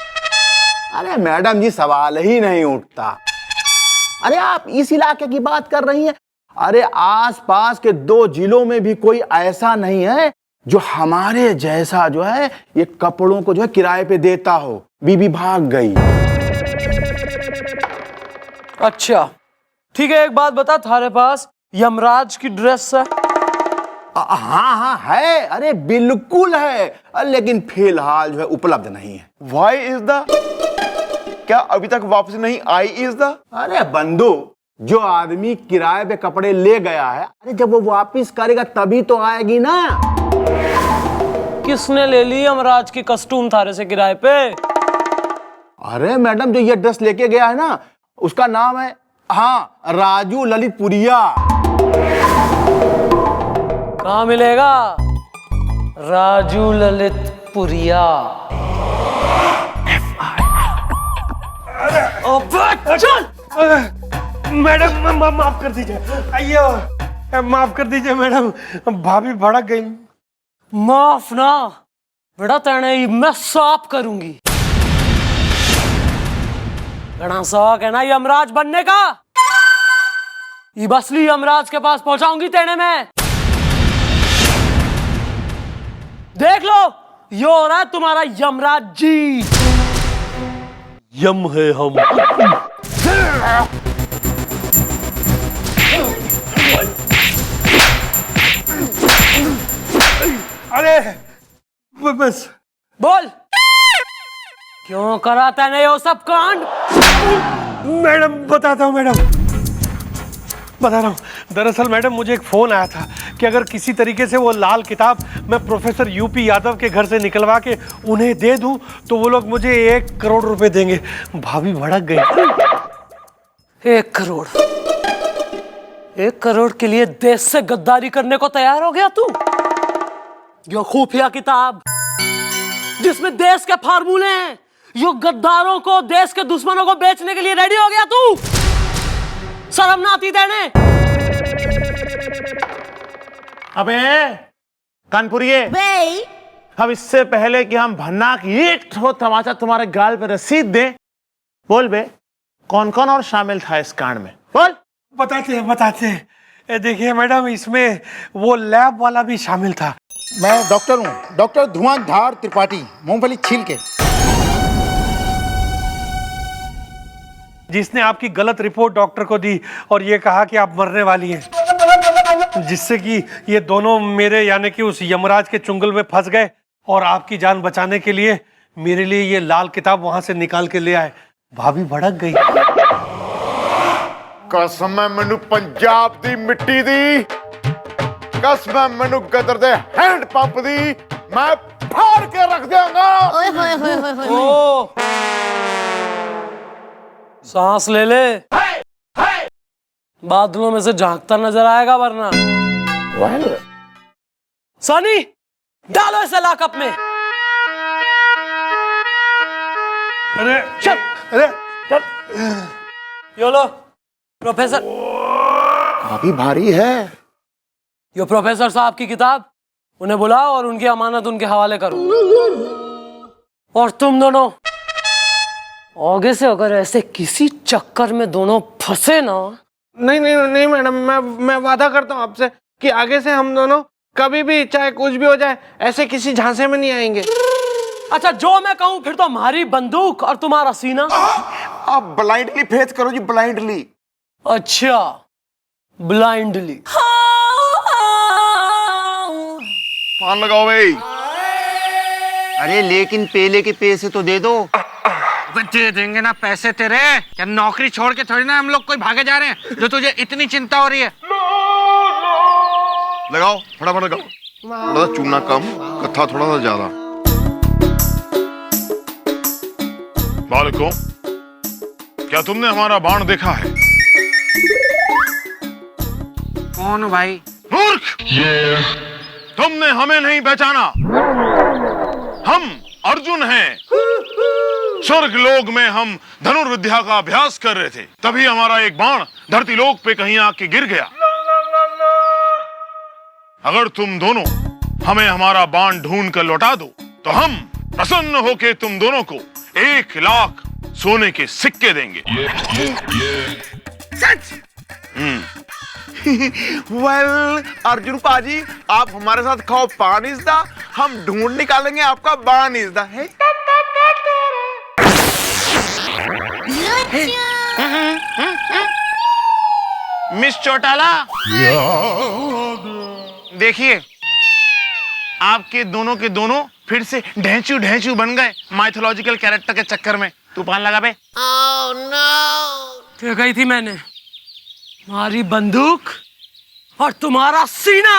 अरे मैडम जी सवाल ही नहीं उठता। अरे आप इस इलाके की बात कर रही हैं? अरे आसपास के 2 जिलों में भी कोई ऐसा नहीं है जो हमारे जैसा जो है ये कपड़ों को जो है किराए पे देता हो। बीबी भाग गई। अच्छा ठीक है, एक बात बता, थारे पास यमराज की ड्रेस है? हाँ हाँ है, अरे बिल्कुल है, लेकिन फिलहाल जो है उपलब्ध नहीं है। वाई इज द, क्या अभी तक वापस नहीं आई इज द? अरे बंधु, जो आदमी किराए पे कपड़े ले गया है, अरे जब वो वापस करेगा तभी तो आएगी ना। किसने ले ली यमराज की कस्टूम थारे से किराए पे? अरे मैडम जो ये ड्रेस लेके गया है ना, उसका नाम है हाँ राजू ललितपुरिया। कहाँ मिलेगा राजू ललितपुरिया? चल मैडम माफ कर दीजिए, अयो माफ कर दीजिए मैडम, भाभी भड़क गई। माफ ना बेटा, तेने मैं साफ करूंगी। घना शौक है ना यमराज बनने का? ये असली यमराज के पास पहुंचाऊंगी तेने में। देख लो यो हो रहा है तुम्हारा यमराज जी। यम है हम। अरे बस बोल, क्यों करा तैने ये सब कांड? मैडम बताता हूँ मैडम, बता रहा हूँ। दरअसल मैडम मुझे एक फोन आया था कि अगर किसी तरीके से वो लाल किताब मैं प्रोफेसर यूपी यादव के घर से निकलवा के उन्हें दे दूं तो वो लोग मुझे 1 करोड़ रुपए देंगे। भाभी भड़क गई। 1 करोड़? 1 करोड़ के लिए देश से गद्दारी करने को तैयार हो गया तू? यो खुफिया किताब जिसमें देश के फार्मूले हैं, यो गद्दारों को, देश के दुश्मनों को बेचने के लिए रेडी हो गया तू? शर्म ना आती तेने? अबे कानपुरिये, अब इससे पहले कि हम भन्नाक एक ठो तमाचा तुम्हारे गाल पे रसीद दें, बोल बे कौन कौन और शामिल था इस कांड में? बोल। बताते हैं। देखिए मैडम, इसमें वो लैब वाला भी शामिल था। मैं डॉक्टर हूँ, डॉक्टर धुआंधार त्रिपाठी, मूंगफली छील के। जिसने आपकी गलत रिपोर्ट डॉक्टर को दी और ये कहा कि आप मरने वाली हैं, जिससे कि ये दोनों मेरे यानी कि उस यमराज के चुंगल में फंस गए और आपकी जान बचाने के लिए मेरे लिए ये लाल किताब वहां से निकाल के ले आए। भाभी भड़क गई। कसम है मैनू पंजाब दी मिट्टी दी, कसम है मैनू गदर दे हैंड पंप दी, मैं फाड़ के रख दूंगा। ओए होए होए होए होए। ओ सांस ले ले, बादलों में से झांकता नजर आएगा वरना। सनी डालो इसे लॉकअप में। अरे चल, अरे चल। यो लो प्रोफेसर, काफी भारी है। यो प्रोफेसर साहब की किताब, उन्हें बुलाओ और उनकी अमानत उनके हवाले करो। और तुम दोनों आगे से अगर ऐसे किसी चक्कर में दोनों फंसे ना। नहीं नहीं नहीं मैडम, मैं वादा करता हूँ आपसे कि आगे से हम दोनों कभी भी चाहे कुछ भी हो जाए ऐसे किसी झांसे में नहीं आएंगे। अच्छा जो मैं कहूँ फिर तो हमारी बंदूक और तुम्हारा सीना। आप ब्लाइंडली फेस करो जी, ब्लाइंडली। अच्छा ब्लाइंडली। पान लगाओ भाई। अरे लेकिन पेले के पैसे तो दे दो। दे देंगे ना पैसे तेरे। क्या नौकरी छोड़ के थोड़ी ना हम लोग कोई भागे जा रहे हैं जो तुझे इतनी चिंता हो रही है। लगाओ फटाफट लगाओ। थोड़ा चूना कम, कत्था थोड़ा सा ज्यादा। बालकों, क्या तुमने हमारा बाण देखा है? कौन भाई? मूर्ख! तुमने हमें नहीं पहचाना। हम अर्जुन हैं। स्वर्ग लोक में हम धनुर्विद्या का अभ्यास कर रहे थे, तभी हमारा एक बाण धरती लोक पे कहीं आके गिर गया। अगर तुम दोनों हमें हमारा बाण ढूंढ कर लौटा दो तो हम प्रसन्न होके तुम दोनों को 1 लाख सोने के सिक्के देंगे। सच? वेल अर्जुन पाजी, आप हमारे साथ खाओ पान इज़दा, हम ढूंढ निकालेंगे आपका बाण इज़दा है। मिस चौटाला, देखिए आपके दोनों के दोनों फिर से ढेंचू ढेंचू बन गए माइथोलॉजिकल कैरेक्टर के चक्कर में। तू पान लगा बे। क्या कही थी मैंने? हमारी बंदूक और तुम्हारा सीना।